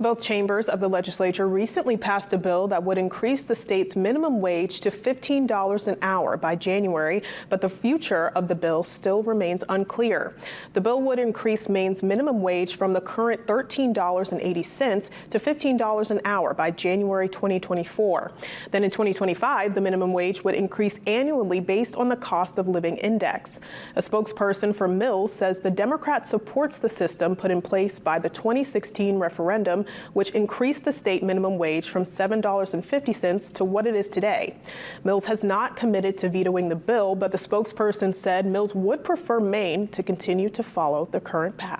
Both chambers of the legislature recently passed a bill that would increase the state's minimum wage to $15 an hour by January, but the future of the bill still remains unclear. The bill would increase Maine's minimum wage from the current $13.80 to $15 an hour by January 2024. Then in 2025, the minimum wage would increase annually based on the cost of living index. A spokesperson for Mills says the Democrat supports the system put in place by the 2016 referendum, which increased the state minimum wage from $7.50 to what it is today. Mills has not committed to vetoing the bill, but the spokesperson said Mills would prefer Maine to continue to follow the current path.